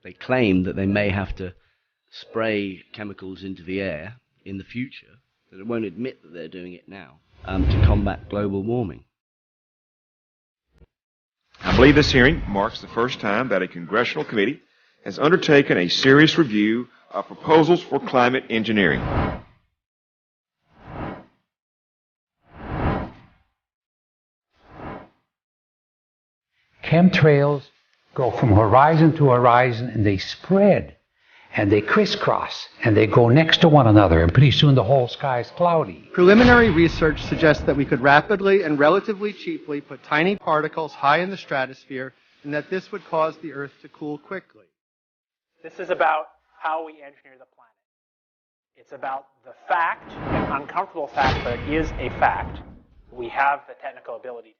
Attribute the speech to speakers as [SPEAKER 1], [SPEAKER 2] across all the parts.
[SPEAKER 1] They claim that they may have to spray chemicals into the air in the future, that it won't admit that they're doing it now, to combat global warming.
[SPEAKER 2] I believe this hearing marks the first time that a congressional committee has undertaken a serious review of proposals for climate engineering.
[SPEAKER 3] Chemtrails go from horizon to horizon, and they spread, and they crisscross, and they go next to one another, and pretty soon the whole sky is cloudy.
[SPEAKER 4] Preliminary research suggests that we could rapidly and relatively cheaply put tiny particles high in the stratosphere, and that this would cause the Earth to cool quickly.
[SPEAKER 5] This is about how we engineer the planet. It's about the fact, an uncomfortable fact, but it is a fact. We have the technical ability.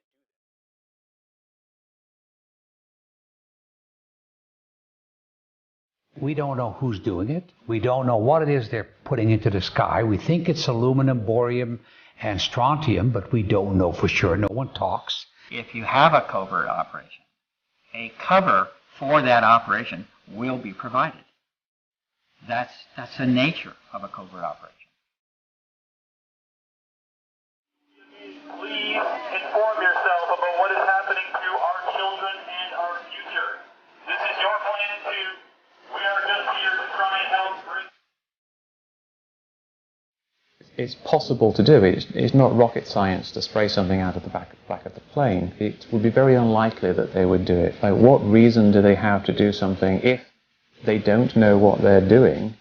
[SPEAKER 3] We don't know who's doing it. We don't know what it is they're putting into the sky. We think it's aluminum, borium, and strontium, but we don't know for sure. No one talks.
[SPEAKER 6] If you have a covert operation, a cover for that operation will be provided. That's the nature of a covert operation.
[SPEAKER 7] Please inform yourself about what is happening to our children and our future. This is your planet too. We are just here to try and help bring...
[SPEAKER 8] It's possible to do. It's not rocket science to spray something out of the back of the plane. It would be very unlikely that they would do it. Like, what reason do they have to do something if they don't know what they're doing?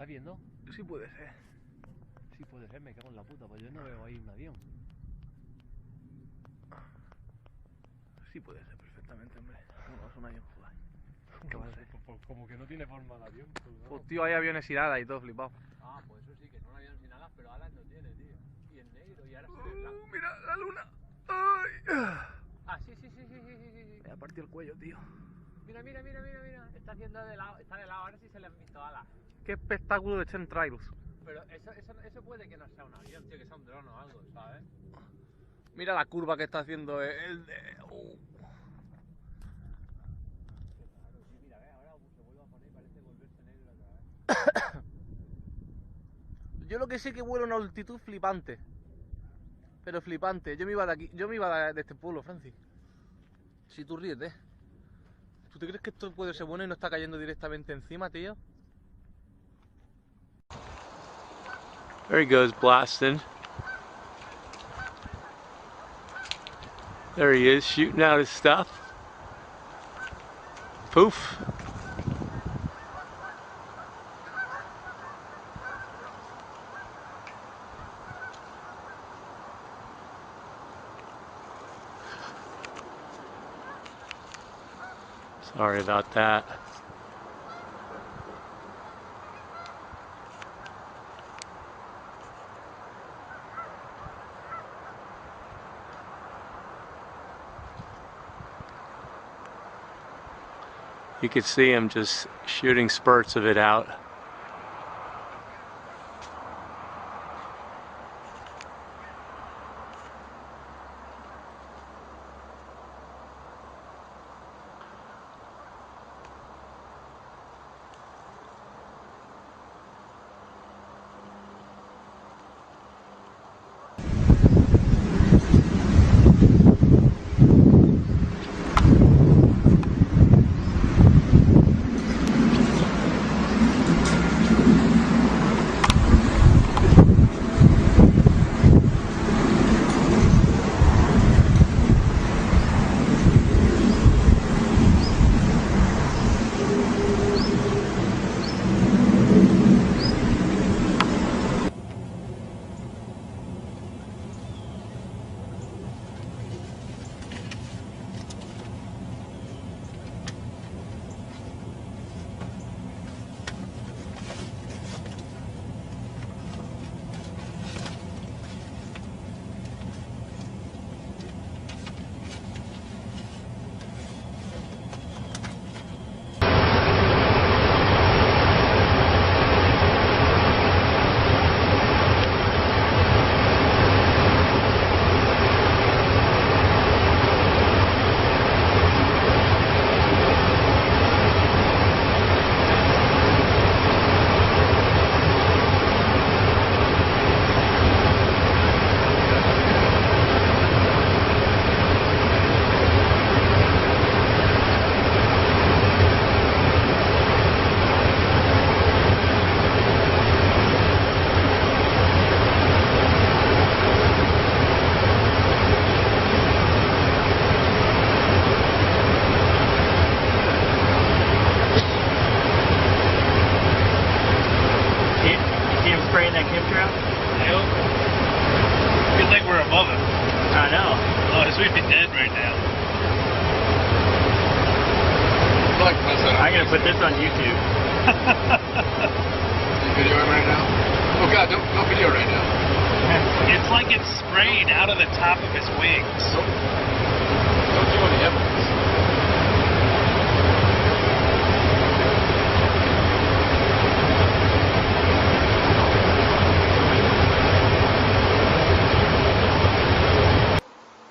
[SPEAKER 9] ¿Estás viendo? Sí puede ser. Sí puede ser, me cago en la puta, pues yo no veo ahí un avión. Sí puede ser perfectamente, hombre. No es un avión, joder. ¿Qué va a ser? Como que no tiene forma de avión. Pues tío, hay aviones sin alas y todo flipado. Ah, pues eso sí, que son aviones sin alas, pero alas no tiene, tío. Y en negro, y ahora se ve blanco. Mira, la luna. Ay. Ah, sí. Me ha partido el cuello, tío. Mira. Está haciendo de lado, está de lado, ahora sí se le han visto alas. Qué espectáculo de chemtrails. Pero eso puede que no sea un avión, tío, que sea un dron o algo, ¿sabes? Mira la curva que está haciendo el de... Mira, ahora se vuelve a poner y parece volverse negro otra vez. Yo lo que sé que vuelo a una altitud flipante. Pero flipante. Yo me iba de aquí, de este pueblo, Francis. Si tú ríes, ¿tú te crees que esto puede ser bueno y no está cayendo directamente encima, tío? There he goes, blasting. There he is, shooting out his stuff. Poof. Sorry about that. You could see him just shooting spurts of it out.
[SPEAKER 7] gonna put this on YouTube.
[SPEAKER 9] You videoing right now? Oh God, don't video right now.
[SPEAKER 5] It's like it's sprayed out of the top of his wings.
[SPEAKER 9] Don't do any evidence.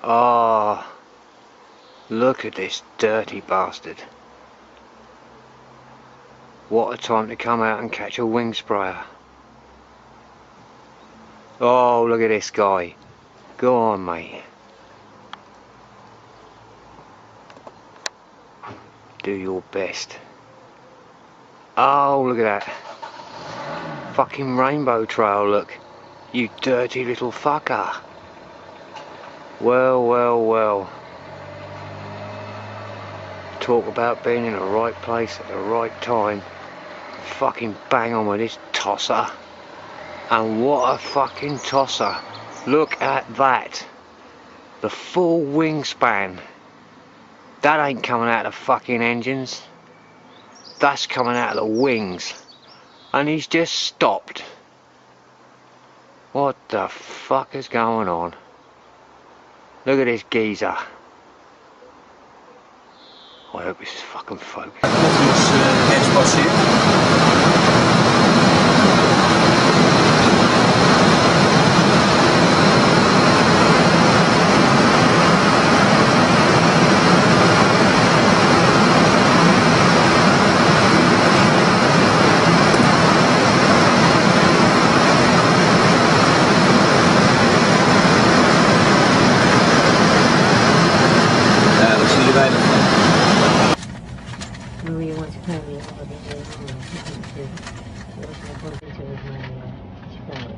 [SPEAKER 10] Ah, look at this dirty bastard. What a time to come out and catch a wing sprayer. Oh, look at this guy. Go on, mate. Do your best. Oh, look at that. Fucking rainbow trail, look. You dirty little fucker. Well, well, well. Talk about being in the right place at the right time. Fucking bang on with this tosser. And what a fucking tosser. Look at that. The full wingspan. That ain't coming out of the fucking engines. That's coming out of the wings. And he's just stopped. What the fuck is going on? Look at this geezer. I hope this is fucking focused.
[SPEAKER 11] Maria wants to call me all the way home. What I bump into with my child.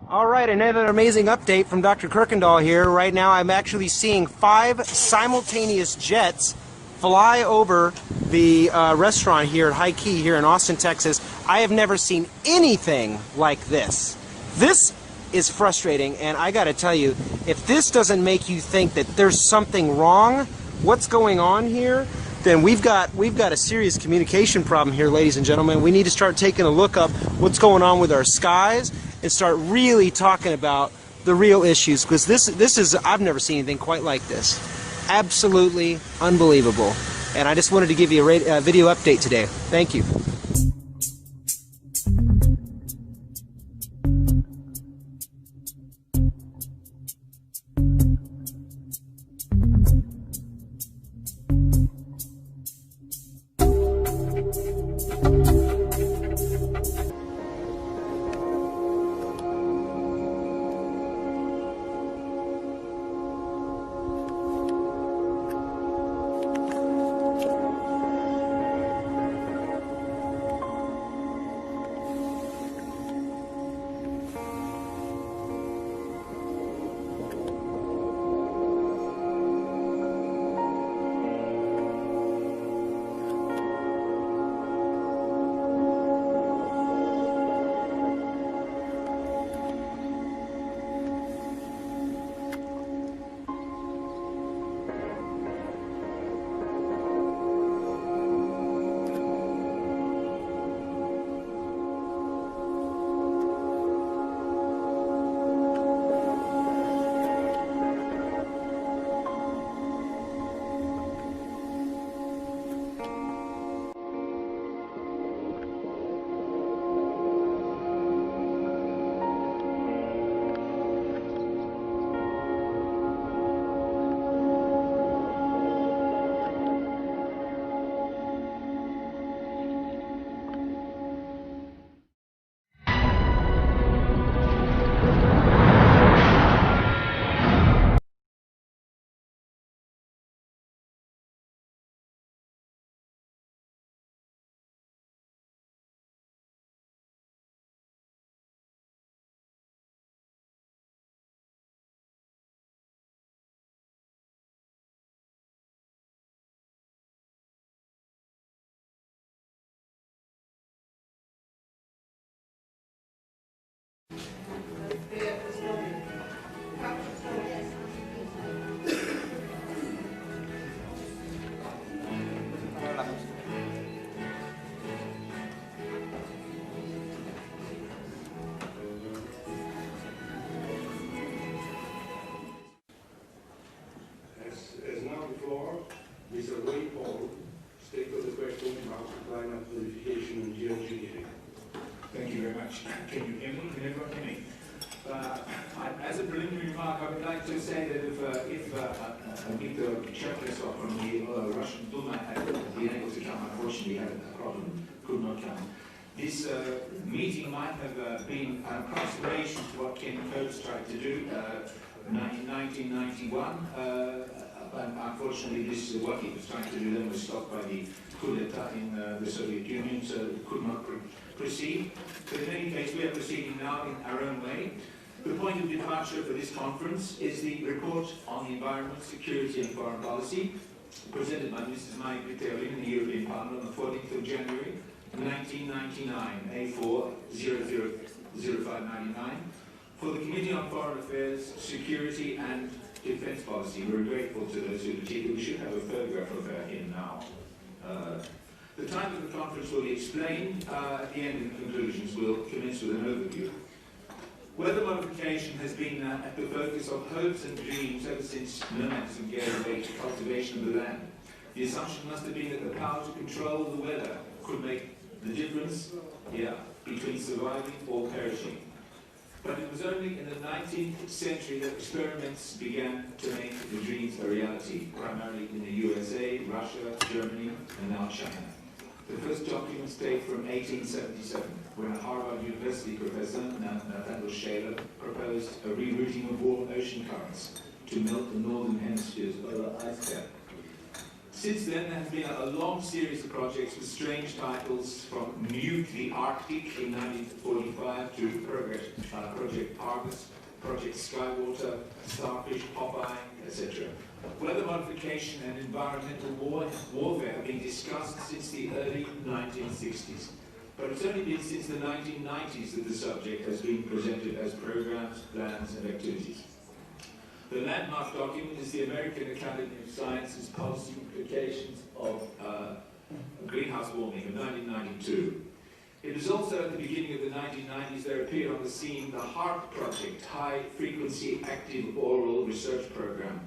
[SPEAKER 12] All right, another amazing update from Dr. Kirkendall here. Right now I'm actually seeing 5 simultaneous jets fly over the restaurant here at High Key here in Austin, Texas. I have never seen anything like this. This is frustrating, and I gotta tell you, if this doesn't make you think that there's something wrong, what's going on here, then we've got a serious communication problem here, ladies and gentlemen. We need to start taking a look up what's going on with our skies and start really talking about the real issues, because this is, I've never seen anything quite like this. Absolutely unbelievable. And I just wanted to give you a video update today. Thank you.
[SPEAKER 13] Is a way forward, state of the question about climate modification and geoengineering.
[SPEAKER 14] Thank you very much. Can you hear me? Can everyone hear me? As a preliminary remark, I would like to say that if Viktor Cherkesov from the Russian Duma had been able to come, unfortunately had a problem, could not come. This meeting might have been an approximation to what Ken Coates tried to do in 1991. But unfortunately, this is what he was trying to do then was stopped by the coup d'etat in the Soviet Union, so it could not proceed. But in any case, we are proceeding now in our own way. The point of departure for this conference is the report on the environment, security and foreign policy, presented by Mrs. Maya Peterlin in the European Parliament on the 14th of January 1999, A4 000599, for the Committee on Foreign Affairs, Security and Defense Policy. We're grateful to those who achieved it. We should have a photograph of her here now. The time of the conference will be explained at the end of the conclusions. We'll commence with an overview. Weather modification has been at the focus of hopes and dreams ever since nomadism gave way to cultivation of the land. The assumption must have been that the power to control the weather could make the difference, between surviving or perishing. But it was only in the 19th century that experiments began to make the dreams a reality, primarily in the USA, Russia, Germany, and now China. The first documents date from 1877, when a Harvard University professor, Nathaniel Shaler, proposed a rerouting of warm ocean currents to melt the northern hemisphere's polar ice cap. Since then, there has been a long series of projects with strange titles, from Nuke the Arctic in 1945 to Project Argus, Project Skywater, Starfish, Popeye, etc. Weather modification and environmental warfare have been discussed since the early 1960s. But it's only been since the 1990s that the subject has been presented as programs, plans, and activities. The landmark document is the American Academy of Sciences Policy Implications of Greenhouse Warming of 1992. It was also at the beginning of the 1990s there appeared on the scene the HARP project, High Frequency Active Oral Research Program,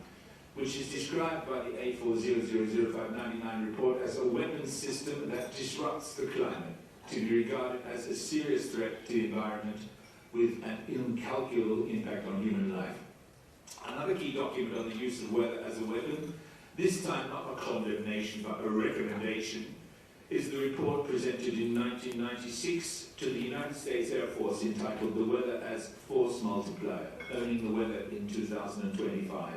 [SPEAKER 14] which is described by the A4000599 report as a weapons system that disrupts the climate, to be regarded as a serious threat to the environment with an incalculable impact on human life. Another key document on the use of weather as a weapon, this time not a condemnation but a recommendation, is the report presented in 1996 to the United States Air Force entitled The Weather as Force Multiplier, Owning the Weather in 2025.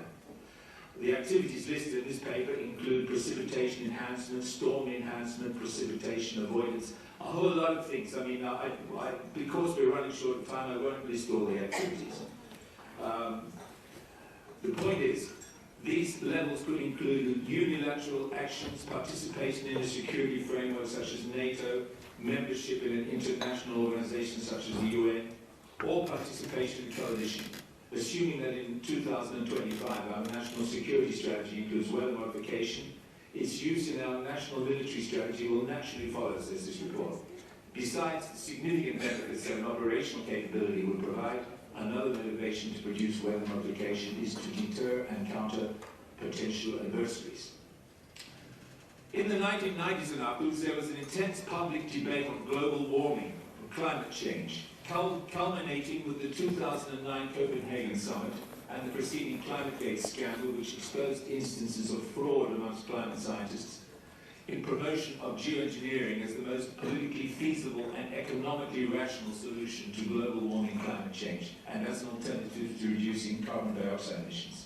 [SPEAKER 14] The activities listed in this paper include precipitation enhancement, storm enhancement, precipitation avoidance, a whole lot of things. I mean, because we're running short of time, I won't list all the activities. The point is, these levels could include unilateral actions, participation in a security framework such as NATO, membership in an international organization such as the UN, or participation in coalition. Assuming that in 2025 our national security strategy includes weather modification, its use in our national military strategy will naturally follow, says this report. Besides the significant benefits that an operational capability would provide, another motivation to produce weather modification is to deter and counter potential adversaries. In the 1990s and upwards, there was an intense public debate on global warming and climate change, culminating with the 2009 Copenhagen Summit and the preceding ClimateGate scandal, which exposed instances of fraud amongst climate scientists in promotion of geoengineering as the most politically feasible and economically rational solution to global warming climate change and as an alternative to reducing carbon dioxide emissions.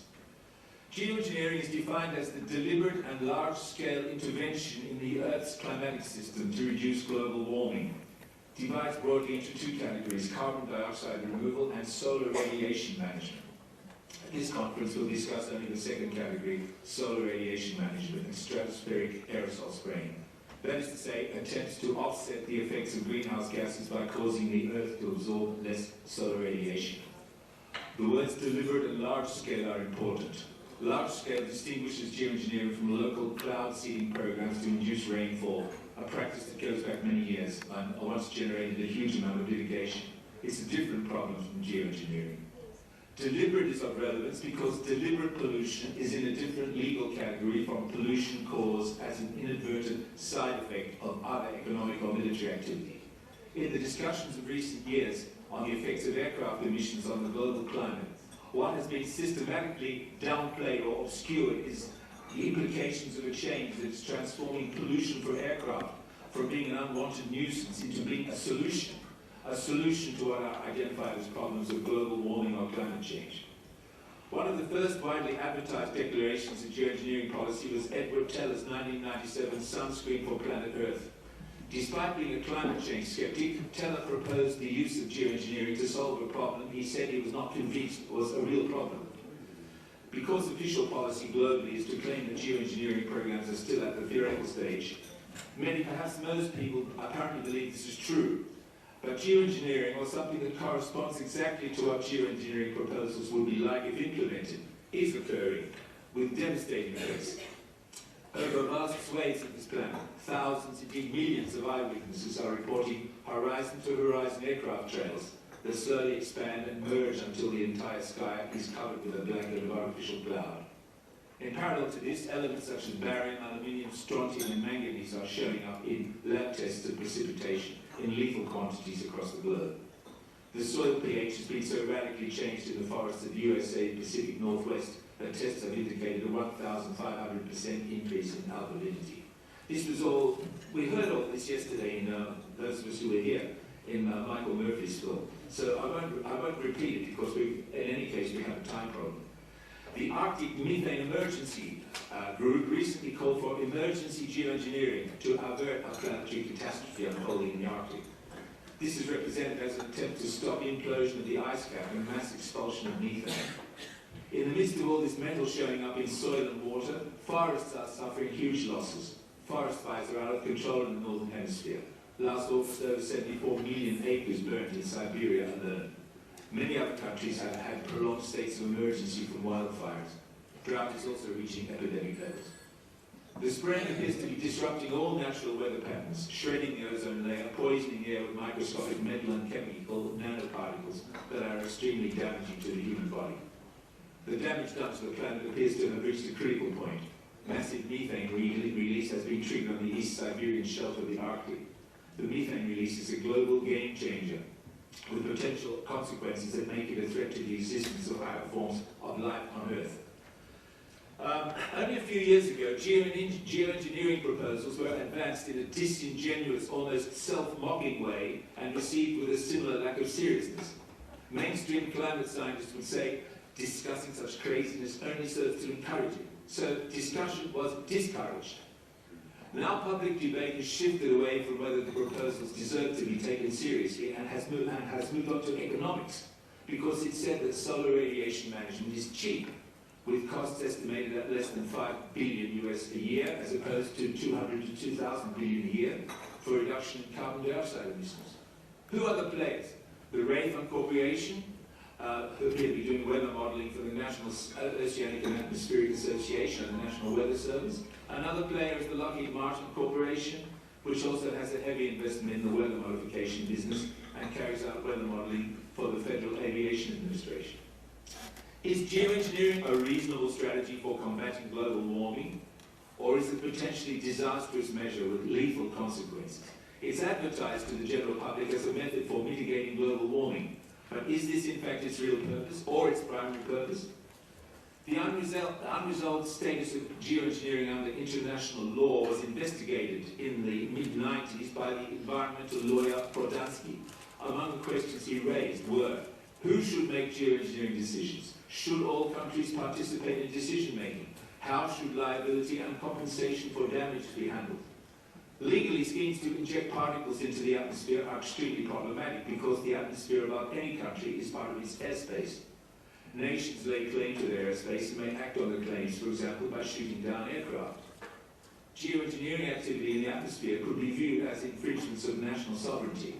[SPEAKER 14] Geoengineering is defined as the deliberate and large-scale intervention in the Earth's climatic system to reduce global warming. Divides broadly into two categories, carbon dioxide removal and solar radiation management. At this conference we'll discuss only the second category, solar radiation management and stratospheric aerosol spraying. That is to say, attempts to offset the effects of greenhouse gases by causing the Earth to absorb less solar radiation. The words deliberate and large scale are important. Large scale distinguishes geoengineering from local cloud seeding programs to induce rainfall, a practice that goes back many years and once generated a huge amount of litigation. It's a different problem from geoengineering. Deliberate is of relevance because deliberate pollution is in a different legal category from pollution caused as an inadvertent side effect of other economic or military activity. In the discussions of recent years on the effects of aircraft emissions on the global climate, what has been systematically downplayed or obscured is the implications of a change that is transforming pollution from aircraft from being an unwanted nuisance into being a solution to what are identified as problems of global warming or climate change. One of the first widely advertised declarations of geoengineering policy was Edward Teller's 1997 Sunscreen for Planet Earth. Despite being a climate change skeptic, Teller proposed the use of geoengineering to solve a problem he said he was not convinced was a real problem. Because official policy globally is to claim that geoengineering programs are still at the theoretical stage, many, perhaps most people, apparently believe this is true. But geoengineering, or something that corresponds exactly to what geoengineering proposals would be like if implemented, is occurring with devastating effects. Over vast swathes of this planet, thousands, indeed millions of eyewitnesses are reporting horizon-to-horizon aircraft trails that slowly expand and merge until the entire sky is covered with a blanket of artificial cloud. In parallel to this, elements such as barium, aluminium, strontium and manganese are showing up in lab tests of precipitation in lethal quantities across the globe. The soil pH has been so radically changed in the forests of the USA Pacific Northwest that tests have indicated a 1,500% increase in alkalinity. This was all, we heard all this yesterday in, those of us who were here, in Michael Murphy's film. So I won't repeat it because in any case we have a time problem. The Arctic Methane Emergency Group recently called for emergency geoengineering to avert a planetary catastrophe unfolding in the Arctic. This is represented as an attempt to stop implosion of the ice cap and mass expulsion of methane. In the midst of all this metal showing up in soil and water, forests are suffering huge losses. Forest fires are out of control in the Northern Hemisphere. Last August, over 74 million acres burnt in Siberia alone. Many other countries have had prolonged states of emergency from wildfires. Drought is also reaching epidemic levels. The spraying appears to be disrupting all natural weather patterns, shredding the ozone layer, poisoning the air with microscopic metal and chemical nanoparticles that are extremely damaging to the human body. The damage done to the planet appears to have reached a critical point. Massive methane release has been triggered on the East Siberian shelf of the Arctic. The methane release is a global game changer, with potential consequences that make it a threat to the existence of higher forms of life on Earth. Only a few years ago, geoengineering proposals were advanced in a disingenuous, almost self-mocking way and received with a similar lack of seriousness. Mainstream climate scientists would say, discussing such craziness only serves to encourage it. So discussion was discouraged. Now public debate has shifted away from whether the proposals deserve to be taken seriously and has moved on to economics, because it said that solar radiation management is cheap, with costs estimated at less than $5 billion US a year, as opposed to 200 to 2,000 billion a year for reduction in carbon dioxide emissions. Who are the players? The Raytheon Corporation, who appear to be doing weather modeling for the National Oceanic and Atmospheric Association and the National Weather Service. Another player is the Lockheed Martin Corporation, which also has a heavy investment in the weather modification business and carries out weather modeling for the Federal Aviation Administration. Is geoengineering a reasonable strategy for combating global warming, or is it a potentially disastrous measure with lethal consequences? It's advertised to the general public as a method for mitigating global warming, but is this in fact its real purpose, or its primary purpose? The unresolved status of geoengineering under international law was investigated in the mid-90s by the environmental lawyer Prodansky. Among the questions he raised were, who should make geoengineering decisions? Should all countries participate in decision-making? How should liability and compensation for damage be handled? Legally, schemes to inject particles into the atmosphere are extremely problematic because the atmosphere above any country is part of its airspace. Nations lay claim to their airspace and may act on the claims, for example, by shooting down aircraft. Geoengineering activity in the atmosphere could be viewed as infringements of national sovereignty.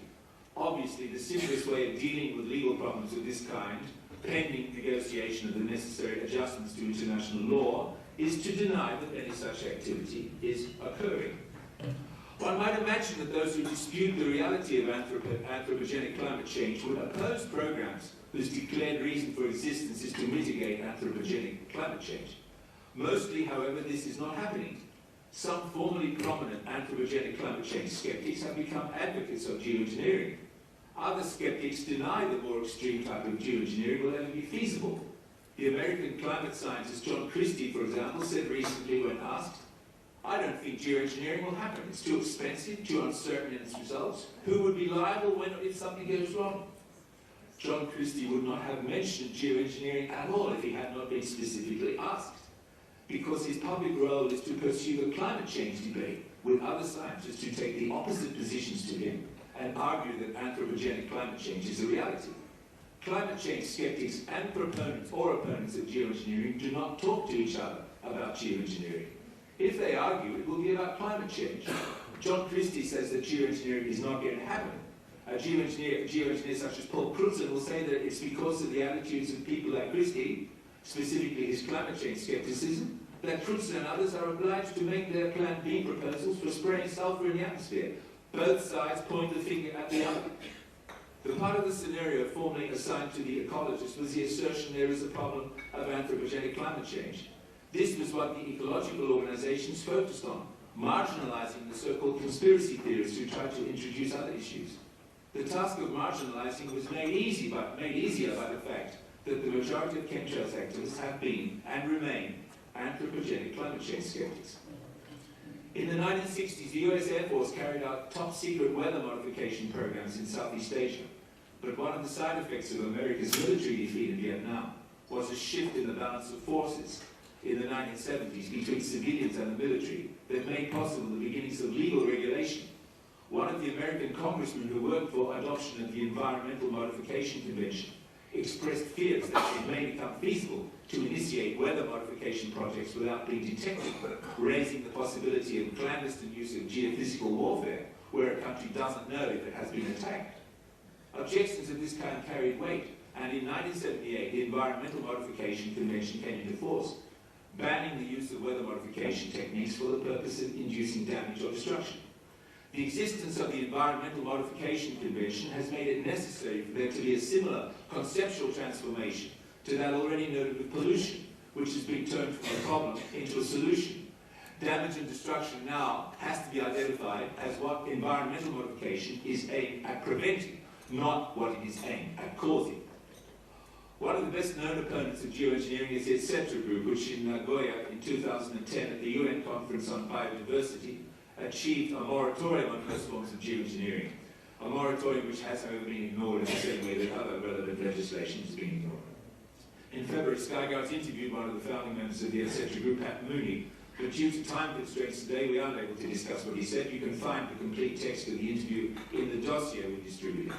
[SPEAKER 14] Obviously, the simplest way of dealing with legal problems of this kind, pending negotiation of the necessary adjustments to international law, is to deny that any such activity is occurring. One might imagine that those who dispute the reality of anthropogenic climate change would oppose programs whose declared reason for existence is to mitigate anthropogenic climate change. Mostly, however, this is not happening. Some formerly prominent anthropogenic climate change skeptics have become advocates of geoengineering. Other skeptics deny the more extreme type of geoengineering will ever be feasible. The American climate scientist John Christie, for example, said recently when asked, I don't think geoengineering will happen. It's too expensive, too uncertain in its results. Who would be liable if something goes wrong? John Christie would not have mentioned geoengineering at all if he had not been specifically asked, because his public role is to pursue the climate change debate with other scientists who take the opposite positions to him and argue that anthropogenic climate change is a reality. Climate change skeptics and proponents or opponents of geoengineering do not talk to each other about geoengineering. If they argue, it will be about climate change. John Christie says that geoengineering is not going to happen. A geoengineer such as Paul Crutzen will say that it's because of the attitudes of people like Christie, specifically his climate change skepticism, that Crutzen and others are obliged to make their Plan B proposals for spraying sulfur in the atmosphere. Both sides point the finger at the other. The part of the scenario formerly assigned to the ecologists was the assertion there is a problem of anthropogenic climate change. This was what the ecological organizations focused on, marginalizing the so-called conspiracy theorists who tried to introduce other issues. The task of marginalizing was made easier by the fact that the majority of chemtrails activists have been and remain anthropogenic climate change skeptics. In the 1960s, the US Air Force carried out top-secret weather modification programs in Southeast Asia. But one of the side effects of America's military defeat in Vietnam was a shift in the balance of forces in the 1970s between civilians and the military that made possible the beginnings of legal regulation. One of the American congressmen who worked for adoption of the Environmental Modification Convention expressed fears that it may become feasible to initiate weather modification projects without being detected, raising the possibility of clandestine use of geophysical warfare where a country doesn't know if it has been attacked. Objections of this kind carried weight, and in 1978 the Environmental Modification Convention came into force, banning the use of weather modification techniques for the purpose of inducing damage or destruction. The existence of the Environmental Modification Convention has made it necessary for there to be a similar conceptual transformation to that already noted with pollution, which has been turned from a problem into a solution. Damage and destruction now has to be identified as what environmental modification is aimed at preventing, not what it is aimed at causing. One of the best known opponents of geoengineering is the etc. group, which in Nagoya in 2010 at the UN Conference on Biodiversity achieved a moratorium on most forms of geoengineering. A moratorium which has, however, been ignored in the same way that other relevant legislation has been ignored. In February, Skyguards interviewed one of the founding members of the etc. group, Pat Mooney, but due to time constraints today, we aren't able to discuss what he said. You can find the complete text of the interview in the dossier we distributed.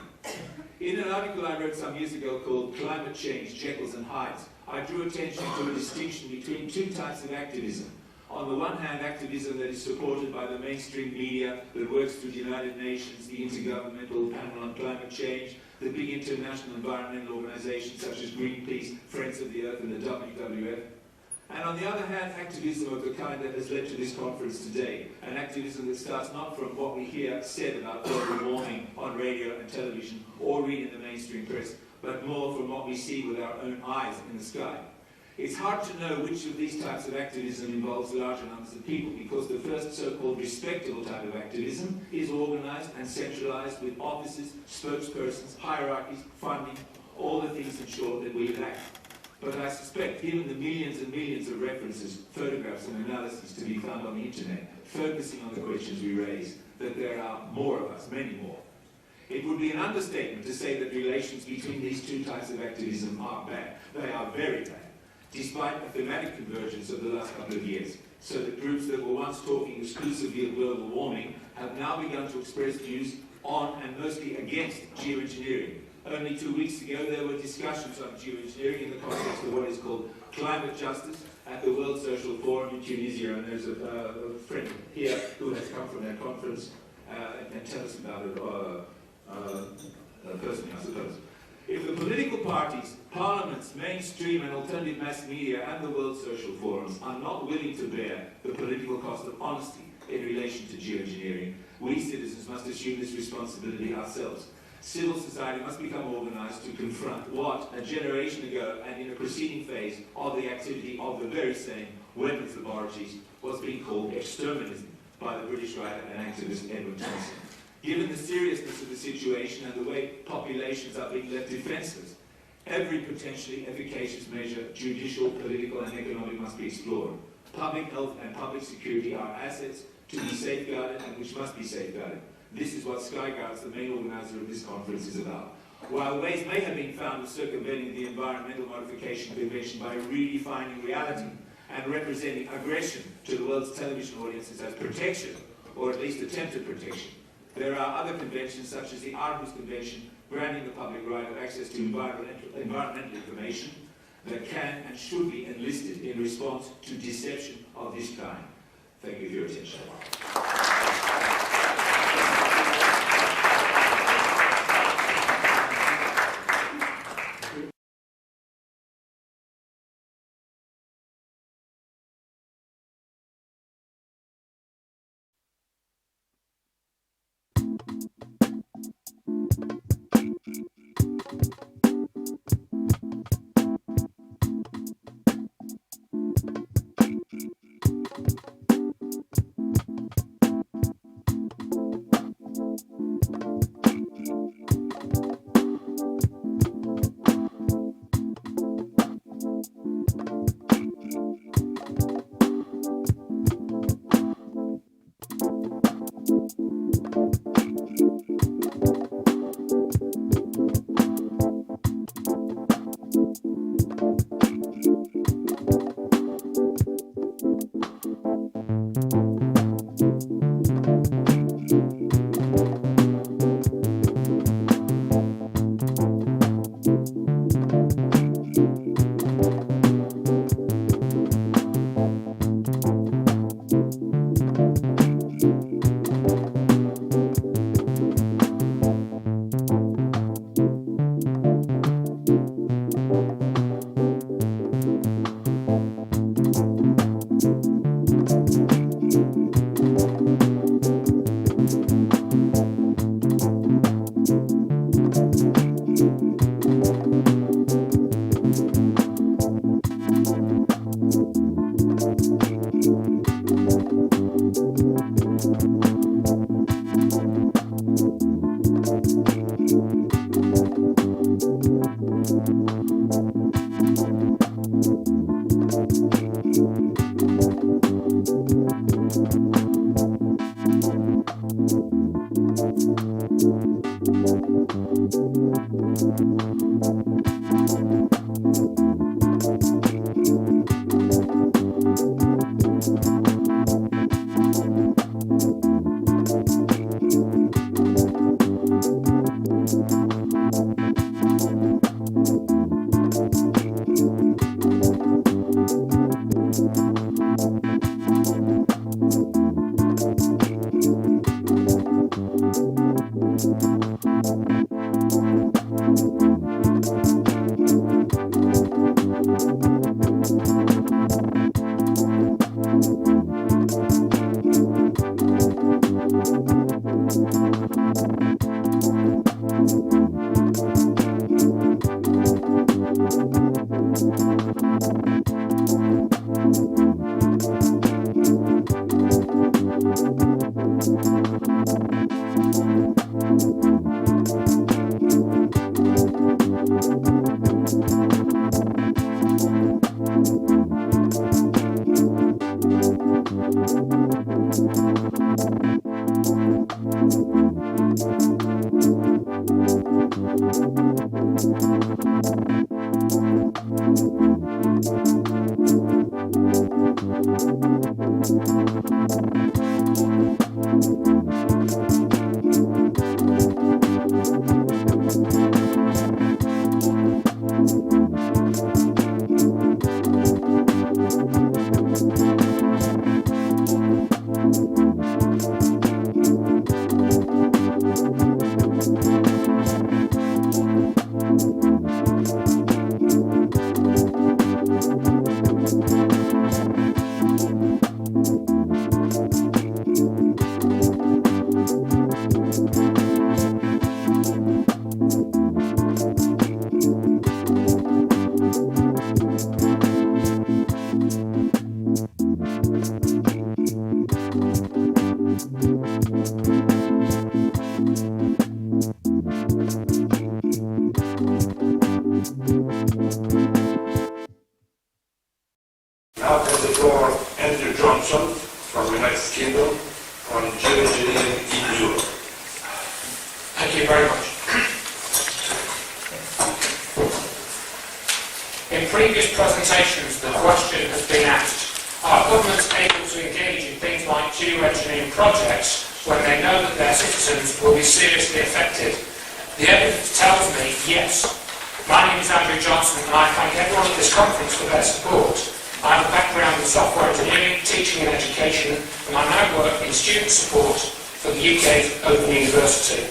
[SPEAKER 14] In an article I wrote some years ago called Climate Change, Jekylls and Hydes, I drew attention to a distinction between two types of activism. On the one hand, activism that is supported by the mainstream media that works through the United Nations, the Intergovernmental Panel on Climate Change, the big international environmental organizations such as Greenpeace, Friends of the Earth and the WWF. And on the other hand, activism of the kind that has led to this conference today, an activism that starts not from what we hear said about global warming on radio and television or read in the mainstream press, but more from what we see with our own eyes in the sky. It's hard to know which of these types of activism involves larger numbers of people, because the first so-called respectable type of activism is organized and centralized with offices, spokespersons, hierarchies, funding, all the things in short that we lack. But I suspect, given the millions and millions of references, photographs and analyses to be found on the internet, focusing on the questions we raise, that there are more of us, many more. It would be an understatement to say that relations between these two types of activism are bad. They are very bad, despite a thematic convergence of the last couple of years, so that groups that were once talking exclusively of global warming have now begun to express views on and mostly against geoengineering. Only 2 weeks ago there were discussions on geoengineering in the context of what is called climate justice at the World Social Forum in Tunisia, and there's a friend here who has come from that conference and can tell us about it personally, I suppose. If the political parties, parliaments, mainstream and alternative mass media and the World Social Forums are not willing to bear the political cost of honesty in relation to geoengineering, we citizens must assume this responsibility ourselves. Civil society must become organized to confront what, a generation ago and in a preceding phase of the activity of the very same weapons laboratories, was being called exterminism by the British writer and activist Edward Thompson. Given the seriousness of the situation and the way populations are being left defenseless, every potentially efficacious measure, judicial, political and economic, must be explored. Public health and public security are assets to be safeguarded and which must be safeguarded. This is what Skyguards, the main organizer of this conference, is about. While ways may have been found of circumventing the Environmental Modification Convention by redefining reality and representing aggression to the world's television audiences as protection, or at least attempted protection, there are other conventions, such as the Aarhus Convention, granting the public right of access to environmental information, that can and should be enlisted in response to deception of this kind. Thank you for your attention.
[SPEAKER 13] Now has the floor Andrew Johnson from the United Kingdom on geoengineering in Europe.
[SPEAKER 15] Thank you very much. In previous presentations, the question has been asked, are governments able to engage in things like geoengineering projects when they know that their citizens will be seriously affected? The evidence tells me yes. My name is Andrew Johnson and I thank everyone at this conference for their support. I have a background in software engineering, teaching and education, and I now work in student support for the UK's Open University.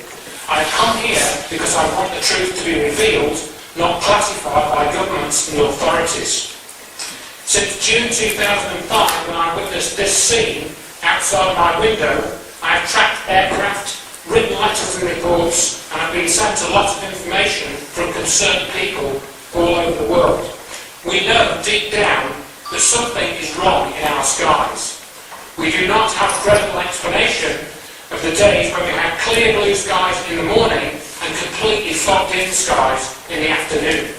[SPEAKER 15] I have come here because I want the truth to be revealed, not classified by governments and authorities. Since June 2005, when I witnessed this scene outside my window, I have tracked aircraft, written letters and reports, and have been sent a lot of information from concerned people all over the world. We know deep down that something is wrong in our skies. We do not have a credible explanation of the days when we have clear blue skies in the morning and completely fogged-in skies in the afternoon,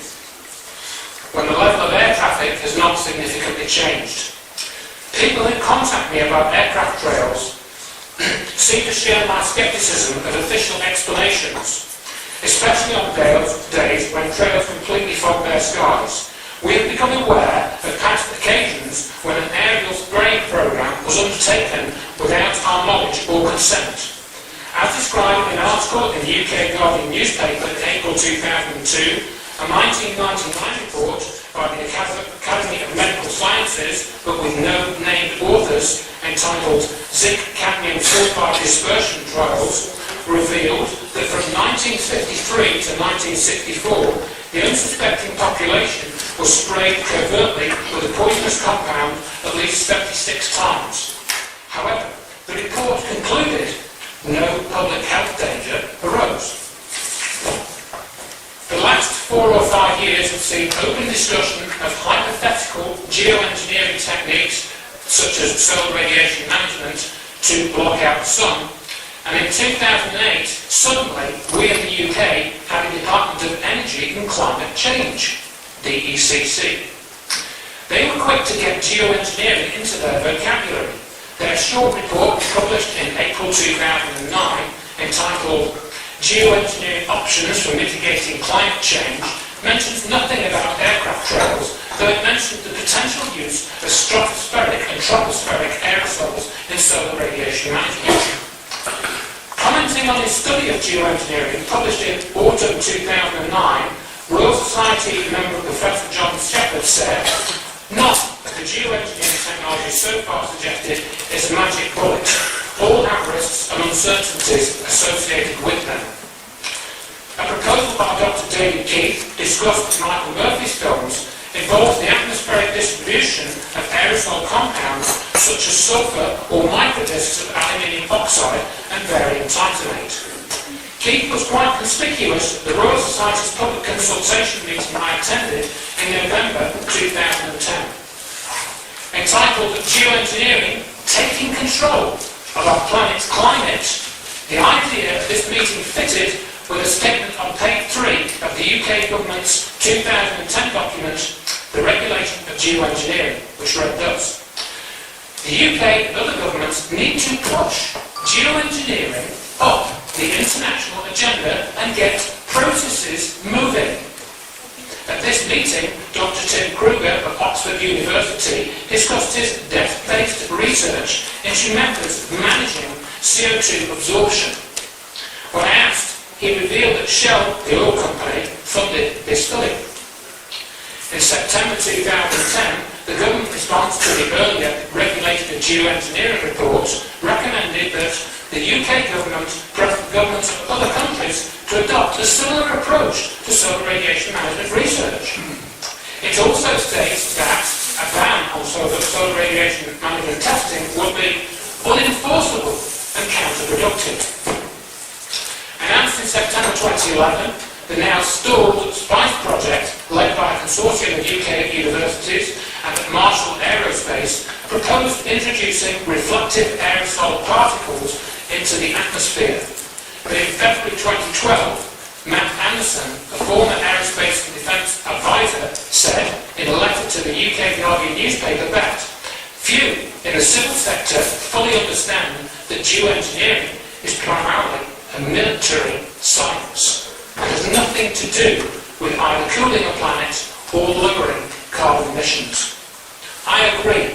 [SPEAKER 15] when the level of air traffic has not significantly changed. People who contact me about aircraft trails seem to share my scepticism of official explanations, especially on days when trails completely fog their skies. We have become aware of past occasions when an aerial spraying program was undertaken without our knowledge or consent. As described in an article in the UK Guardian newspaper in April 2002, a 1999 report by the Academy of Medical Sciences, but with no named authors, entitled Zinc Cadmium Sulfide Dispersion Trials, revealed that from 1953 to 1964, the unsuspecting population was sprayed covertly with a poisonous compound at least 76 times. However, the report concluded no public health danger arose. The last 4 or 5 years have seen open discussion of hypothetical geoengineering techniques such as solar radiation management to block out the sun. And in 2008, suddenly, we in the UK had a Department of Energy and Climate Change, DECC. They were quick to get geoengineering into their vocabulary. Their short report, published in April 2009, entitled geoengineering options for mitigating climate change mentions nothing about aircraft trails, though it mentioned the potential use of stratospheric and tropospheric aerosols in solar radiation management. Commenting on his study of geoengineering, published in autumn 2009, Royal Society member Professor John Shepherd said, "Not that the geoengineering technology so far suggested is a magic bullet. All have risks and uncertainties associated with them." A proposal by Dr. David Keith, discussed in Michael Murphy's films, involves the atmospheric distribution of aerosol compounds such as sulfur or microdiscs of aluminium oxide and barium titanate. Keith was quite conspicuous at the Royal Society's public consultation meeting I attended in November 2010. Entitled Geoengineering, Taking Control of Our Planet's Climate, the idea of this meeting fitted with a statement on page 3 of the UK government's 2010 document, The Regulation of Geoengineering, which read thus: "The UK and other governments need to push geoengineering up the international agenda and get processes moving." At this meeting, Dr. Tim Kruger of Oxford University discussed his depth-based research into methods of managing CO2 absorption. When asked, he revealed that Shell, the oil company, funded this study. In September 2010, the government response to the earlier Regulated Geoengineering report recommended that the UK government press governments of other countries to adopt a similar approach to solar radiation management research. It also states that a ban on solar radiation management testing would be unenforceable and counterproductive. Announced in September 2011, the now stalled SPICE project, led by a consortium of UK universities and at Marshall Aerospace, proposed introducing reflective aerosol particles into the atmosphere. But in February 2012, Matt Anderson, a former aerospace and defence advisor, said in a letter to the UK Guardian newspaper that few in the civil sector fully understand that geoengineering is primarily a military science and has nothing to do with either cooling a planet or lowering carbon emissions. I agree,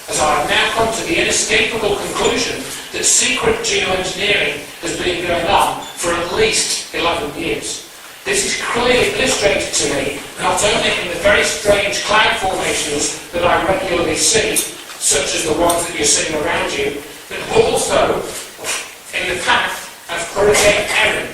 [SPEAKER 15] as I have now come to the inescapable conclusion that secret geoengineering has been going on for at least 11 years. This is clearly illustrated to me not only in the very strange cloud formations that I regularly see, such as the ones that you're seeing around you, but also in the path of Hurricane Erin.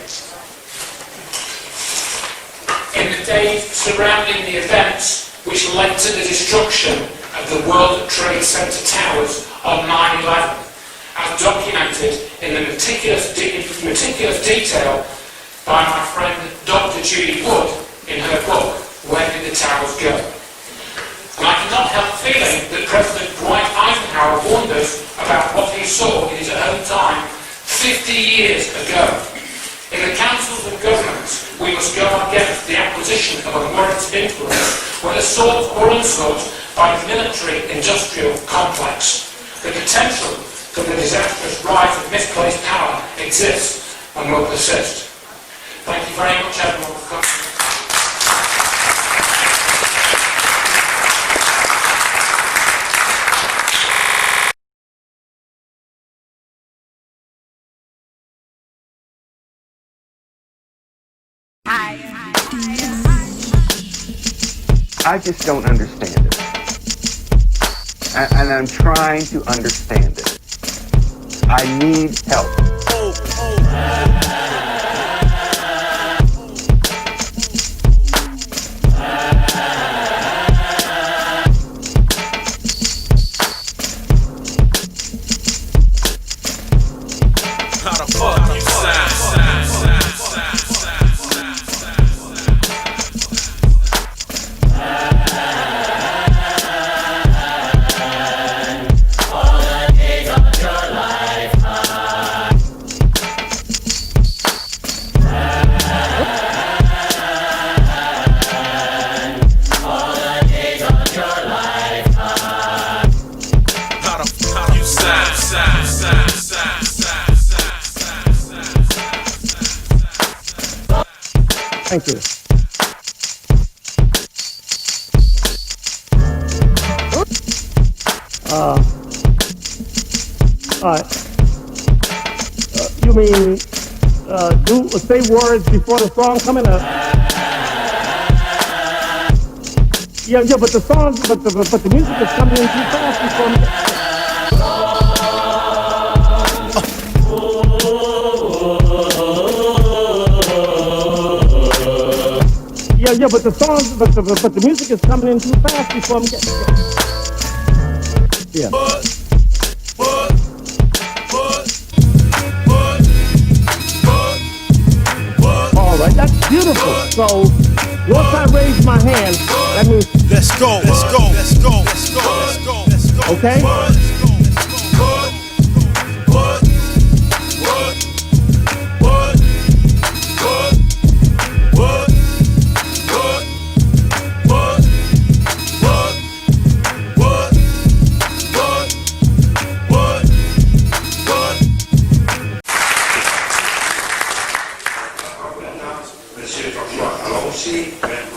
[SPEAKER 15] In the days surrounding the events which led to the destruction of the World Trade Center towers on 9/11, as documented in the meticulous detail by my friend Dr. Judy Wood in her book, Where Did the Towers Go? And I cannot help feeling that President Dwight Eisenhower warned us about what he saw in his own time 50 years ago. In the councils of governments, we must go against the acquisition of a warrant influence, whether sought or unsought, by the military-industrial complex. The potential for the disastrous rise of misplaced power exists and will persist. Thank you very much, everyone, for coming.
[SPEAKER 16] I just don't understand it. And I'm trying to understand it. I need help.
[SPEAKER 17] How the fuck you sound?
[SPEAKER 18] All the days of your life.
[SPEAKER 11] Thank you. All right. You mean say words before the song coming up? Yeah, but the song, but the music is coming in too fast before me. Yeah, but the song, but the music is coming in too fast before me. Yeah. All right, that's beautiful. So once I raise my hand, that means let's go. Okay.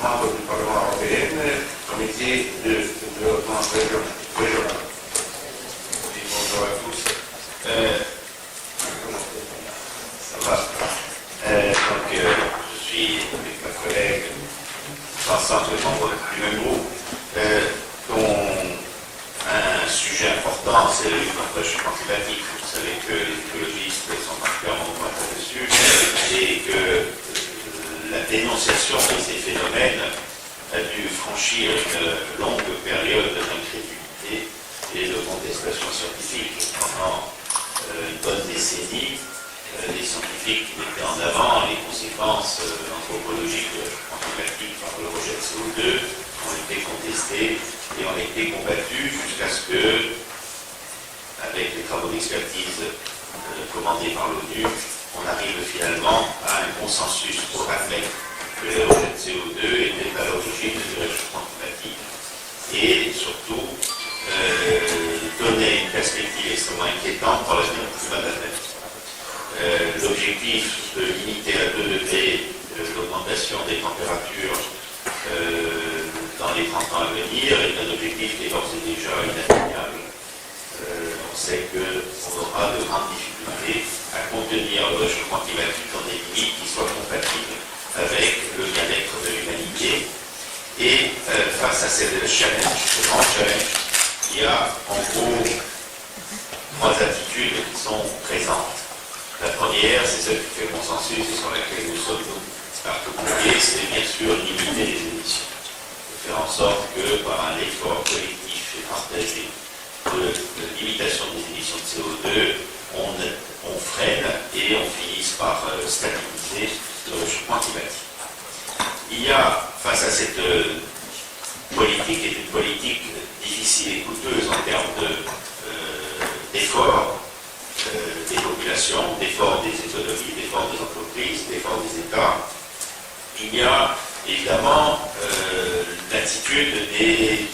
[SPEAKER 18] membre du Parlement européen, comité de développement régional. Bonjour à tous. Ça va. Donc, je suis avec ma collègue, l'ensemble des membres du même groupe, dont un sujet important, c'est le réchauffement climatique. Vous savez que les écologistes sont particulièrement nombreux dessus et que la dénonciation de ces phénomènes a dû franchir une longue période d'incrédulité et de contestation scientifique. Pendant une bonne décennie, les scientifiques qui mettaient en avant les conséquences anthropologiques de réchauffement climatique par le rejet de CO2 ont été contestés et ont été combattus jusqu'à ce que, avec les travaux d'expertise commandés par l'ONU, on arrive finalement à un consensus pour admettre que les rejets de CO2 étaient à l'origine du réchauffement climatique et surtout donner une perspective extrêmement inquiétante pour l'avenir du climat de la planète. L'objectif de limiter à 2 degrés l'augmentation des températures dans les 30 ans à venir est un objectif qui est d'ores et déjà inatteignable. On sait qu'on aura de grandes difficultés à contenir le réchauffement climatique dans des limites qui soient compatibles avec le bien-être de l'humanité. Et face à ce grand challenge, il y a en gros 3 attitudes qui sont présentes. La première, c'est celle qui fait consensus et sur laquelle nous sommes particuliers, c'est bien sûr limiter les émissions. Faire en sorte que par un effort collectif et partagé de limitation des émissions de CO2, on freine et on finisse par stabiliser le réchauffement climatique. Il y a, face à cette politique, qui est une politique difficile et coûteuse en termes d'efforts des populations, d'efforts des économies, d'efforts des entreprises, d'efforts des États, il y a évidemment l'attitude des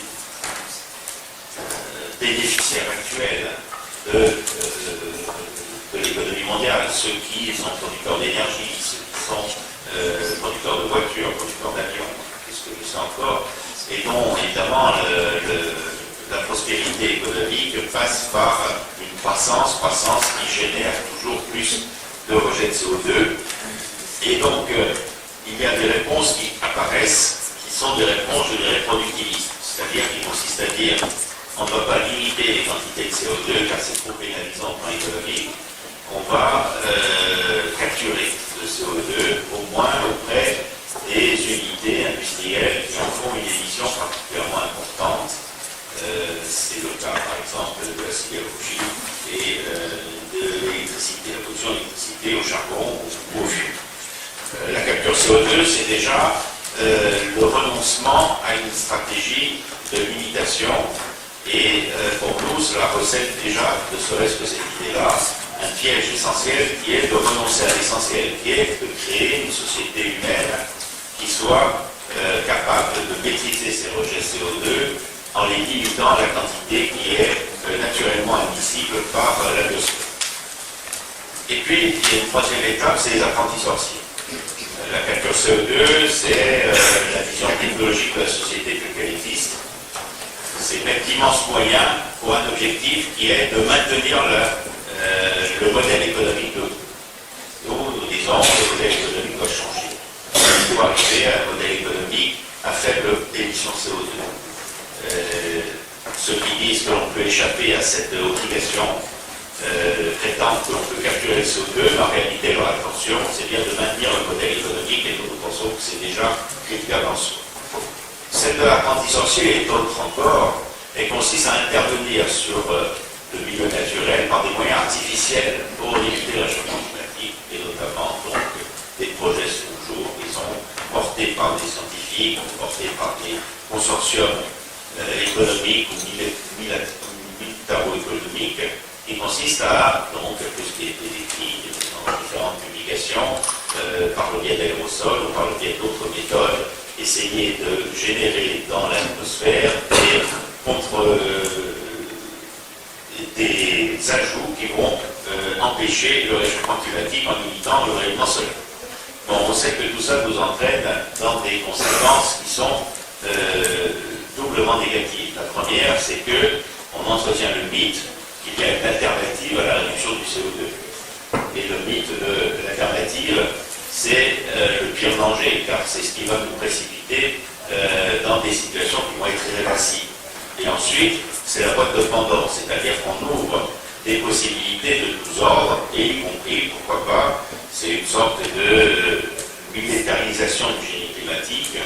[SPEAKER 18] bénéficiaires actuels de l'économie mondiale, ceux qui sont producteurs d'énergie, ceux qui sont producteurs de voitures, producteurs d'avions, qu'est-ce que je sais encore, et dont évidemment la prospérité économique passe par une croissance qui génère toujours plus de rejets de CO2, et donc il y a des réponses qui apparaissent, qui sont des réponses, je dirais, productivistes, c'est-à-dire qui consistent à dire on ne va pas limiter les quantités de CO2 car c'est trop pénalisant pour l'économie. On va capturer le CO2 au moins auprès des unités industrielles qui en font une émission particulièrement importante. C'est le cas par exemple de la sidérurgie et de l'électricité, la production d'électricité au charbon ou au fût. La capture CO2, c'est déjà le renoncement à une stratégie de limitation. Et pour nous, cela recèle déjà, ne serait-ce que cette idée-là, un piège essentiel qui est de renoncer à l'essentiel, qui est de créer une société humaine qui soit capable de maîtriser ses rejets CO2 en les limitant à la quantité qui est naturellement admissible par la biosphère. Et puis, il y a une 3e étape, c'est les apprentis sorciers. La capture CO2, c'est la vision technologique de la société telle qu'elle existe. C'est mettre d'immenses moyens pour un objectif qui est de maintenir le modèle économique de nous disons que le modèle économique doit changer. Pour arriver à un modèle économique à faible émission CO2. Ceux qui disent que l'on peut échapper à cette obligation prétendent que l'on peut capturer le CO2, mais en réalité leur intention c'est bien de maintenir le modèle économique et nous pensons que c'est déjà critiquable en soi. Celle de l'apprenti sorcier et autre encore, elle consiste à intervenir sur le milieu naturel par des moyens artificiels pour limiter le réchauffement climatique et notamment donc des projets sous jour qui sont portés par des scientifiques, portés par des consortiums économiques ou militaro-économiques qui consistent à, donc, tout ce qui a été décrit dans différentes publications, par le biais d'aérosols ou par le biais d'autres méthodes, essayer de générer dans l'atmosphère des ajouts qui vont empêcher le réchauffement climatique en limitant le rayonnement solaire. Bon, on sait que tout ça nous entraîne dans des conséquences qui sont doublement négatives. La première, c'est qu'on entretient le mythe qu'il y a une alternative à la réduction du CO2. Et le mythe de l'alternative, c'est le pire danger, car c'est ce qui va nous précipiter dans des situations qui vont être irréversibles. Et ensuite, c'est la boîte de Pandore, c'est-à-dire qu'on ouvre des possibilités de tous ordres, et y compris, pourquoi pas, c'est une sorte de militarisation du génie climatique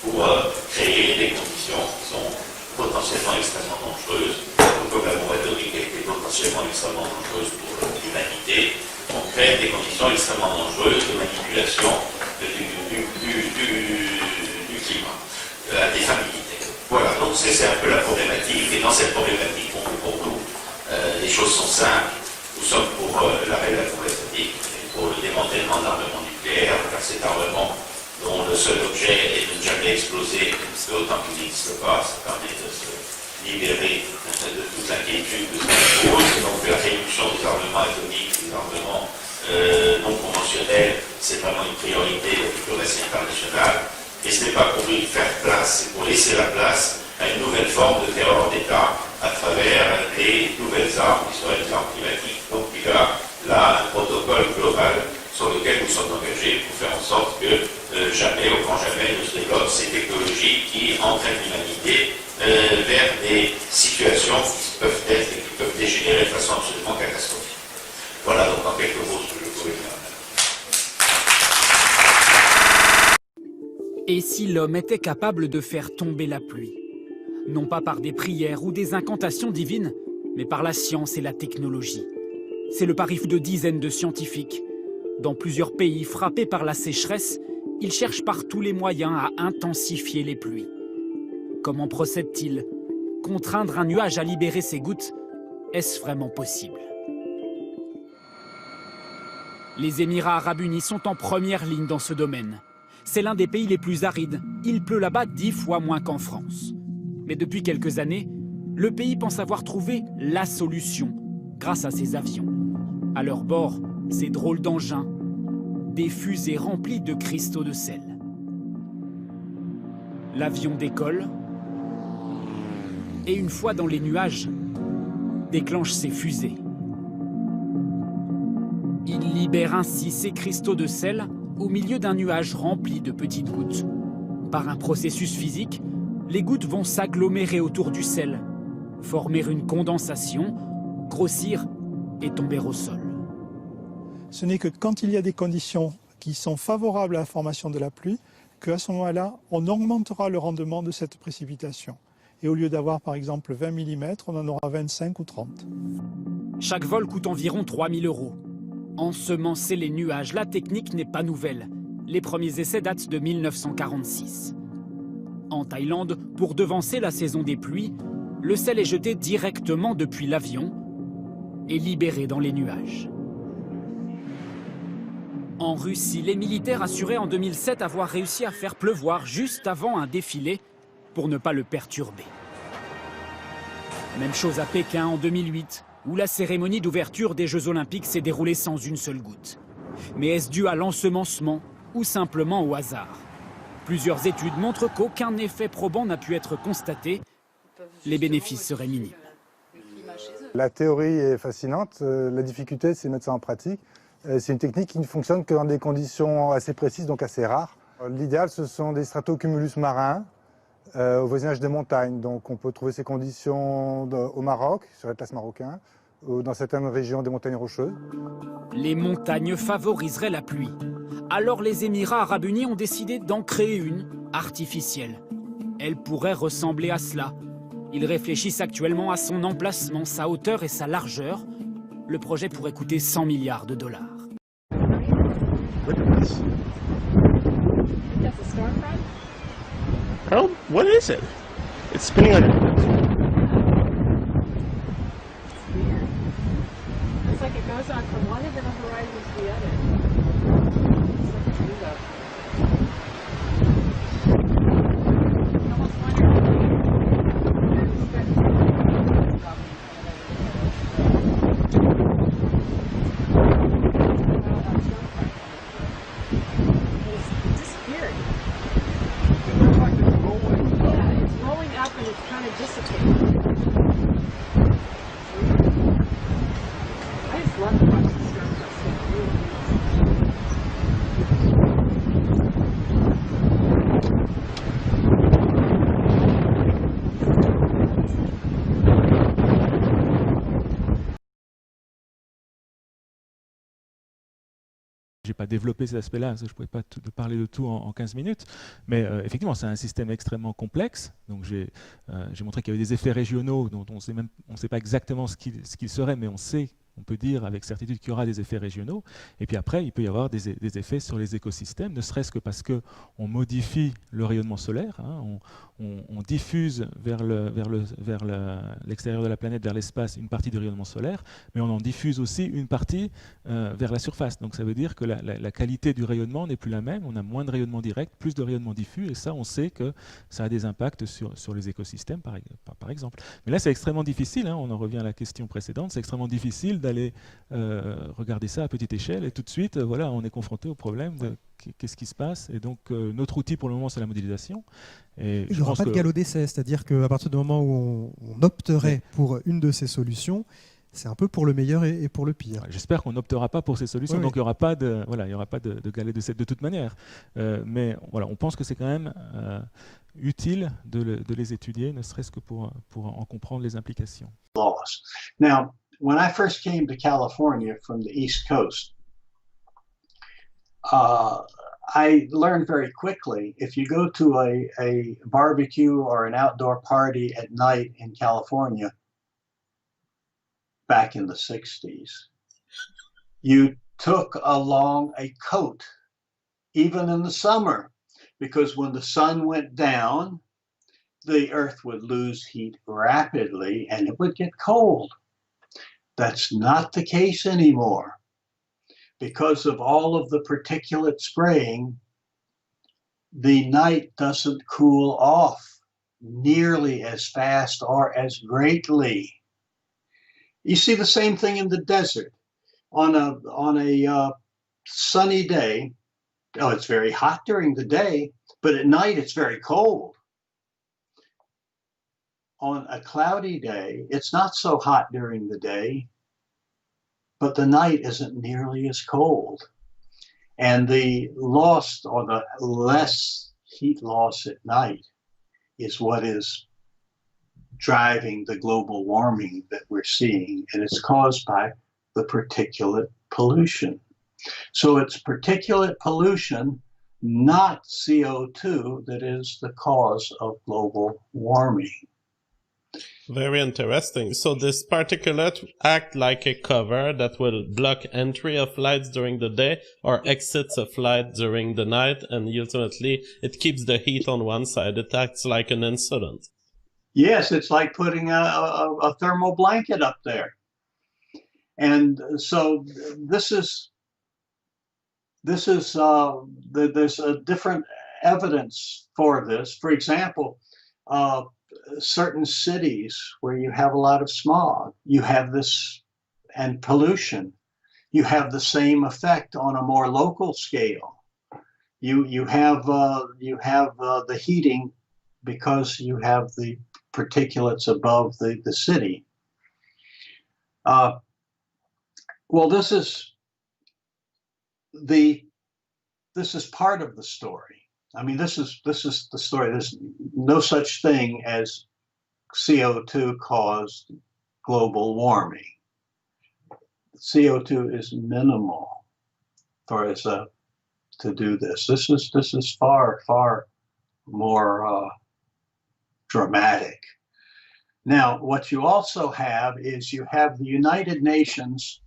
[SPEAKER 18] pour créer des conditions qui sont potentiellement extrêmement dangereuses, comme la bombe atomique a été potentiellement extrêmement dangereuse pour l'humanité. On crée des conditions extrêmement dangereuses de manipulation du climat à des fins militaires. Voilà, donc c'est un peu la problématique, et dans cette problématique, pour nous, les choses sont simples. Nous sommes pour l'arrêt de la bombe atomique, pour le démantèlement de l'armement nucléaire, car cet armement dont le seul objet est de ne jamais exploser, parce que autant qu'il n'existe pas, ça permet de se libérer de toute l'inquiétude de ce qui pose. Donc la réduction des armements atomiques, des armements non conventionnels, c'est vraiment une priorité de la diplomatie internationale. Et ce n'est pas pour lui faire place, c'est pour laisser la place à une nouvelle forme de terreur d'État à travers les nouvelles armes qui seraient les armes climatiques. Donc il y a là un protocole global sur lequel nous sommes engagés pour faire en sorte que jamais, au grand jamais, ne se développe ces technologies qui entraînent l'humanité vers des situations qui peuvent être et qui peuvent dégénérer de façon absolument catastrophique. Voilà donc en quelques mots ce que je pouvais faire.
[SPEAKER 19] Et si l'homme était capable de faire tomber la pluie? Non pas par des prières ou des incantations divines, mais par la science et la technologie. C'est le pari de dizaines de scientifiques. Dans plusieurs pays frappés par la sécheresse, ils cherchent par tous les moyens à intensifier les pluies. Comment procèdent-ils? Contraindre un nuage à libérer ses gouttes, est-ce vraiment possible? Les Émirats arabes unis sont en première ligne dans ce domaine. C'est l'un des pays les plus arides. Il pleut là-bas 10 fois moins qu'en France. Mais depuis quelques années, le pays pense avoir trouvé la solution grâce à ses avions. À leur bord, ces drôles d'engins, des fusées remplies de cristaux de sel. L'avion décolle et une fois dans les nuages, déclenche ses fusées. Il libère ainsi ces cristaux de sel au milieu d'un nuage rempli de petites gouttes. Par un processus physique, les gouttes vont s'agglomérer autour du sel, former une condensation, grossir et tomber au sol.
[SPEAKER 20] Ce n'est que quand il y a des conditions qui sont favorables à la formation de la pluie, qu'à ce moment-là, on augmentera le rendement de cette précipitation. Et au lieu d'avoir par exemple 20 mm, on en aura 25 ou 30.
[SPEAKER 19] Chaque vol coûte environ 3 000 €. Ensemencer les nuages, la technique n'est pas nouvelle. Les premiers essais datent de 1946. En Thaïlande, pour devancer la saison des pluies, le sel est jeté directement depuis l'avion et libéré dans les nuages. En Russie, les militaires assuraient en 2007 avoir réussi à faire pleuvoir juste avant un défilé pour ne pas le perturber. Même chose à Pékin en 2008, où la cérémonie d'ouverture des Jeux Olympiques s'est déroulée sans une seule goutte. Mais est-ce dû à l'ensemencement ou simplement au hasard. Plusieurs études montrent qu'aucun effet probant n'a pu être constaté. Les bénéfices seraient minimes.
[SPEAKER 21] La théorie est fascinante, la difficulté c'est de mettre ça en pratique. C'est une technique qui ne fonctionne que dans des conditions assez précises, donc assez rares. L'idéal ce sont des stratocumulus marins au voisinage des montagnes. Donc on peut trouver ces conditions au Maroc, sur l'Atlas marocain, ou dans certaines régions des montagnes rocheuses.
[SPEAKER 19] Les montagnes favoriseraient la pluie. Alors les Émirats arabes unis ont décidé d'en créer une, artificielle. Elle pourrait ressembler à cela. Ils réfléchissent actuellement à son emplacement, sa hauteur et sa largeur. Le projet pourrait coûter 100 milliards de dollars.
[SPEAKER 11] Oh, what is it? It's spinning like...
[SPEAKER 22] It's like it goes on from one end of the horizon to the other. It's like a tree though. I almost wonder it's disappeared. Yeah, it's rolling up and it's kind of dissipating. I just love to watch the stars.
[SPEAKER 23] J'ai pas développé cet aspect-là, je ne pouvais pas parler de tout en 15 minutes, mais effectivement c'est un système extrêmement complexe. Donc j'ai montré qu'il y avait des effets régionaux dont on ne sait pas exactement ce qu'ils seraient, mais on peut dire avec certitude qu'il y aura des effets régionaux. Et puis après, il peut y avoir des effets sur les écosystèmes, ne serait-ce que parce qu'on modifie le rayonnement solaire, hein, on diffuse vers l'extérieur de la planète, vers l'espace, une partie du rayonnement solaire, mais on en diffuse aussi une partie vers la surface. Donc ça veut dire que la qualité du rayonnement n'est plus la même, on a moins de rayonnement direct, plus de rayonnement diffus, et ça, on sait que ça a des impacts sur les écosystèmes, par exemple. Mais là, c'est extrêmement difficile, hein, on en revient à la question précédente, c'est extrêmement difficile d'aller regarder ça à petite échelle, et tout de suite, voilà, on est confronté au problème de qu'est-ce qui se passe. Et donc, notre outil pour le moment, c'est la modélisation. Et
[SPEAKER 24] il n'y aura pas de galop d'essai, c'est-à-dire qu'à partir du moment où on opterait pour une de ces solutions, c'est un peu pour le meilleur et pour le pire.
[SPEAKER 23] J'espère qu'on n'optera pas pour ces solutions, donc il n'y aura pas de galop d'essai de toute manière. Mais voilà, on pense que c'est quand même utile de les étudier, ne serait-ce que pour en comprendre les implications.
[SPEAKER 25] Now, when I first came to California from the East Coast, I learned very quickly, if you go to a barbecue or an outdoor party at night in California, back in the 60s, you took along a coat, even in the summer, because when the sun went down, the earth would lose heat rapidly and it would get cold. That's not the case anymore. Because of all of the particulate spraying, the night doesn't cool off nearly as fast or as greatly. You see the same thing in the desert. On a sunny day, it's very hot during the day, but at night it's very cold. On a cloudy day, it's not so hot during the day, but the night isn't nearly as cold. And the loss or the less heat loss at night is what is driving the global warming that we're seeing, and it's caused by the particulate pollution. So it's particulate pollution, not CO2, that is the cause of global warming.
[SPEAKER 26] Very interesting. So this particulate act like a cover that will block entry of lights during the day or exits of light during the night, and ultimately it keeps the heat on one side. It acts like an insulant.
[SPEAKER 25] Yes, it's like putting a thermal blanket up there. And so there's a different evidence for this. For example, certain cities where you have a lot of smog, you have this, and pollution, you have the same effect on a more local scale. You have the heating because you have the particulates above the city. Well, this is part of the story. I mean, this is the story. There's no such thing as CO2 caused global warming. CO2 is minimal for us to do this. This is far more dramatic. Now, what you also have is you have the United Nations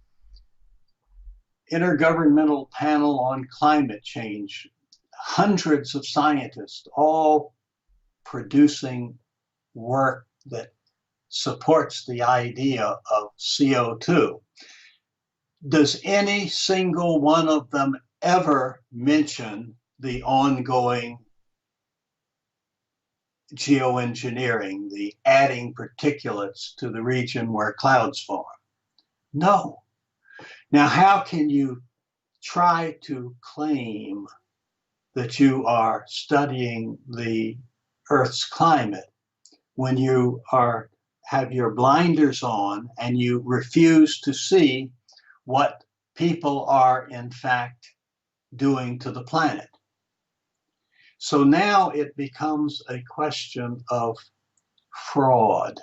[SPEAKER 25] Intergovernmental Panel on Climate Change, hundreds of scientists all producing work that supports the idea of CO2. Does any single one of them ever mention the ongoing geoengineering, the adding particulates to the region where clouds form? No. Now, how can you try to claim that you are studying the Earth's climate when you have your blinders on and you refuse to see what people are in fact doing to the planet? So now it becomes a question of fraud.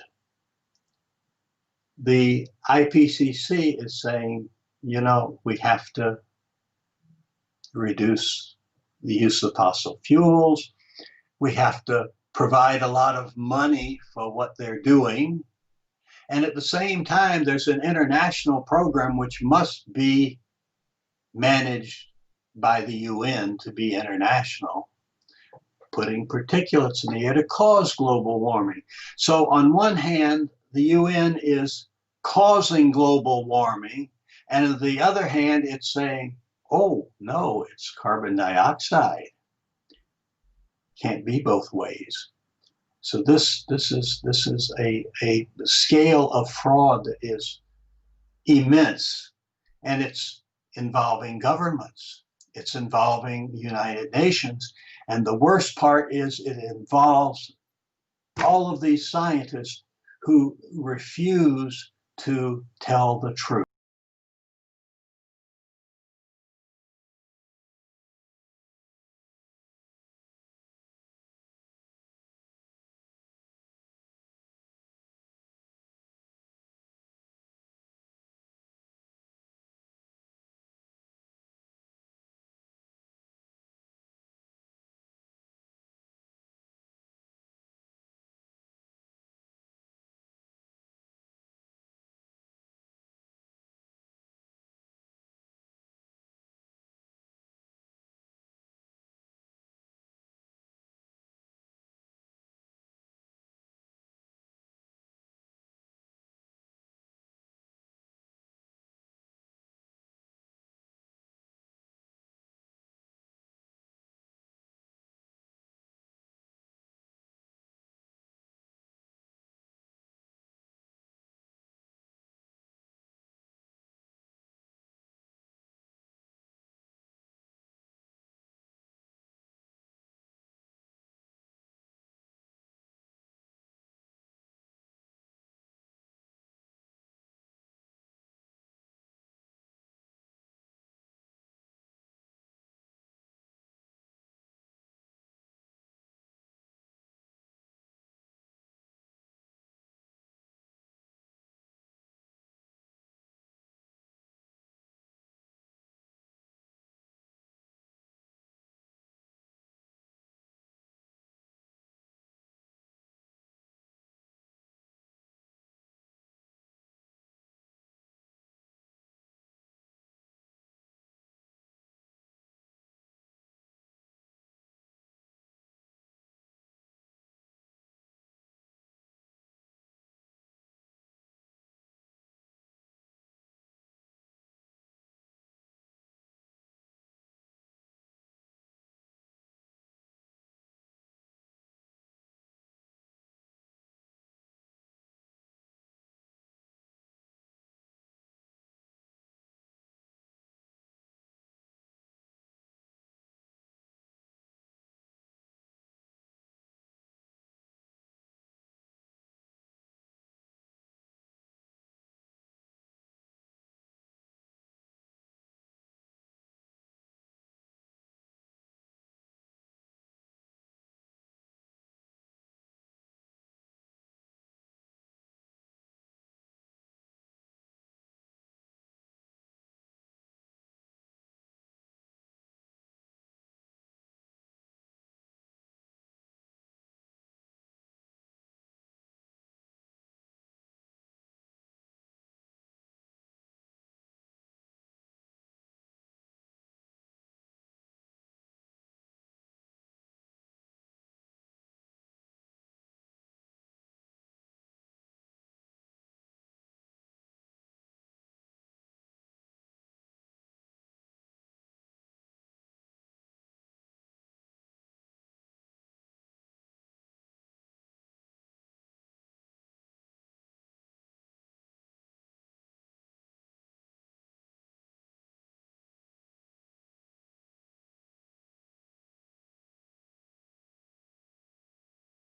[SPEAKER 25] The IPCC is saying, you know, we have to reduce the use of fossil fuels. We have to provide a lot of money for what they're doing. And at the same time, there's an international program which must be managed by the UN to be international, putting particulates in the air to cause global warming. So on one hand, the UN is causing global warming, and on the other hand, it's saying, oh, no, it's carbon dioxide. Can't be both ways. So this is a scale of fraud that is immense, and it's involving governments. It's involving the United Nations. And the worst part is it involves all of these scientists who refuse to tell the truth.